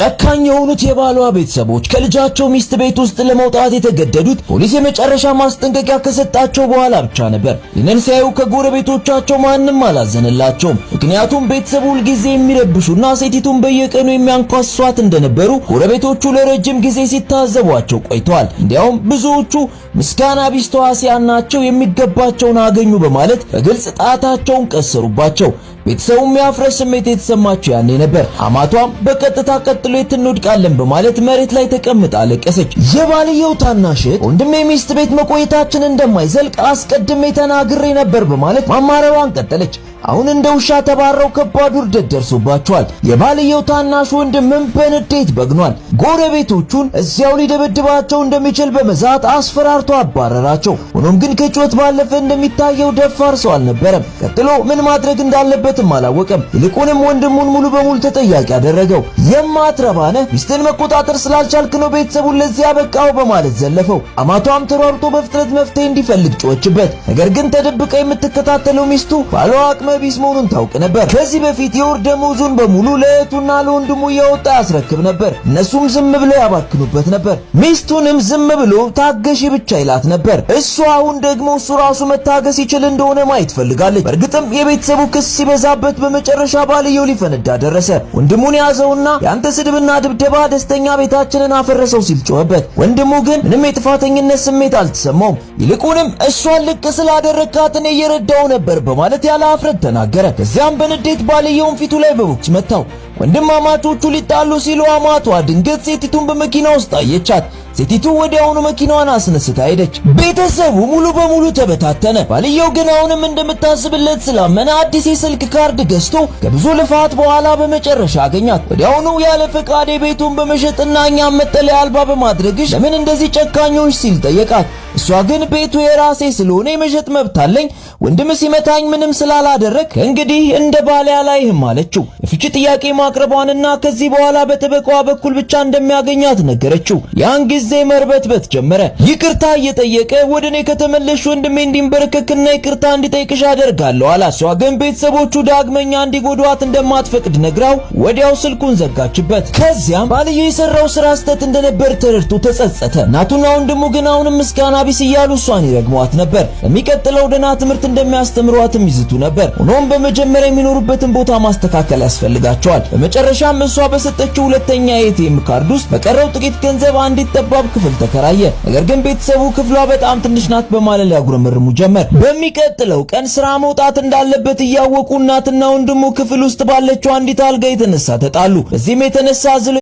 ጨካኝ የሆኑት የባሏ ቤተሰቦች ከልጃቸው ሚስት ቤት ውስጥ ለመውጣት የተገደዱት ፖሊስ የመጨረሻ ማስጠንቀቂያ ከሰጣቸው በኋላ ብቻ ነበር። ይህንን ሲያዩ ከጎረቤቶቻቸው ማንም አላዘነላቸውም። ምክንያቱም ቤተሰቡ ሁልጊዜ የሚረብሹና ሴቲቱን በየቀኑ የሚያንኳሷት እንደነበሩ ጎረቤቶቹ ለረጅም ጊዜ ሲታዘቧቸው ቆይተዋል። እንዲያውም ብዙዎቹ ምስጋና ቢስ ተዋሲያን ናቸው፣ የሚገባቸውን አገኙ በማለት በግልጽ ጣታቸውን ቀሰሩባቸው። ቤተሰቡም ያፍረስ ስሜት የተሰማቸው ያኔ ነበር። አማቷም በቀጥታ ቀጥሎ የት እንወድቃለን በማለት መሬት ላይ ተቀምጣ አለቀሰች። የባልየው ታናሽ ወንድሜ ሚስት ቤት መቆየታችን እንደማይዘልቅ አስቀድሜ ተናግሬ ነበር በማለት ማማረሯን ቀጠለች። አሁን እንደ ውሻ ተባረው ከባድ ውርደት ደርሶባቸዋል። የባልየው ታናሽ ወንድምም በንዴት በግኗል። ጎረቤቶቹን እዚያው ሊደበድባቸው እንደሚችል በመዛት አስፈራርቶ አባረራቸው። ሆኖም ግን ከጩኸት ባለፈ እንደሚታየው ደፋር ሰው አልነበረም። ቀጥሎ ምን ማድረግ እንዳለበትም አላወቀም። ይልቁንም ወንድሙን ሙሉ በሙሉ ተጠያቂ አደረገው። የማትረባነህ ሚስትን መቆጣጠር ስላልቻልክ ነው ቤተሰቡን ለዚህ ያበቃው በማለት ዘለፈው። አማቷም ተሯርጦ በፍጥነት መፍትሄ እንዲፈልግ ጮኸችበት። ነገር ግን ተደብቃ የምትከታተለው ሚስቱ ባሏ ቢስ መሆኑን ታውቅ ነበር። ከዚህ በፊት የወር ደመወዙን በሙሉ ለእህቱና ለወንድሙ እያወጣ ያስረክብ ነበር። እነሱም ዝም ብለው ያባክኑበት ነበር። ሚስቱንም ዝም ብሎ ታገሺ ብቻ ይላት ነበር። እሱ አሁን ደግሞ እሱ ራሱ መታገስ ይችል እንደሆነ ማየት ፈልጋለች። በእርግጥም የቤተሰቡ ክስ ሲበዛበት በመጨረሻ ባልየው ሊፈነዳ ደረሰ። ወንድሙን ያዘውና ያንተ ስድብና ድብደባ ደስተኛ ቤታችንን አፈረሰው ሲል ጮኸበት። ወንድሙ ግን ምንም የጥፋተኝነት ስሜት አልተሰማውም። ይልቁንም እሷን ልቅ ስላደረካት እኔ እየረዳው ነበር በማለት ያለ አፍረት ተናገረ። ከዚያም በንዴት ባልየውን ፊቱ ላይ በቦክስ መታው። ወንድማማቾቹ ሊጣሉ ሲሉ አማቷ ድንገት ሴቲቱን በመኪና ውስጥ አየቻት። ሴቲቱ ወዲያውኑ መኪናዋን አስነስታ ሄደች። ቤተሰቡ ሙሉ በሙሉ ተበታተነ። ባልየው ግን አሁንም እንደምታስብለት ስላመነ አዲስ የስልክ ካርድ ገዝቶ ከብዙ ልፋት በኋላ በመጨረሻ አገኛት። ወዲያውኑ ያለ ፈቃዴ ቤቱን በመሸጥና እኛም መጠለያ አልባ በማድረግሽ ለምን እንደዚህ ጨካኞች ሲል ጠየቃት። እሷ ግን ቤቱ የራሴ ስለሆነ የመሸጥ መብት አለኝ፣ ወንድም ሲመታኝ ምንም ስላላደረግ ከእንግዲህ እንደ ባሌ አላይህም አለችው። የፍቺ ጥያቄ ማቅረቧንና ከዚህ በኋላ በጠበቃዋ በኩል ብቻ እንደሚያገኛት ነገረችው። ያን ጊዜ መርበትበት ጀመረ። ይቅርታ እየጠየቀ ወደኔ ከተመለሽ ወንድሜ እንዲንበረከክና ይቅርታ እንዲጠይቅሽ አደርጋለሁ አላት። እሷ ግን ቤተሰቦቹ ዳግመኛ እንዲጎዷት እንደማትፈቅድ ነግራው ወዲያው ስልኩን ዘጋችበት። ከዚያም ባልየው የሰራው ስራ ስህተት እንደነበር ተረድቶ ተጸጸተ። እናቱና ወንድሙ ግን አሁንም ምስጋና ቢስ እያሉ እሷን ይረግሟት ነበር። የሚቀጥለው ደህና ትምህርት እንደሚያስተምሯትም ይዝቱ ነበር። ሆኖም በመጀመሪያ የሚኖሩበትን ቦታ ማስተካከል ያስፈልጋቸዋል። በመጨረሻም እሷ በሰጠችው ሁለተኛ የኤቲኤም ካርድ ውስጥ በቀረው ጥቂት ገንዘብ አንዲት ጠባብ ክፍል ተከራየ። ነገር ግን ቤተሰቡ ክፍሏ በጣም ትንሽ ናት በማለት ሊያጉረመርሙ ጀመር። በሚቀጥለው ቀን ስራ መውጣት እንዳለበት እያወቁ እናትና ወንድሙ ክፍል ውስጥ ባለችው አንዲት አልጋ የተነሳ ተጣሉ። በዚህም የተነሳ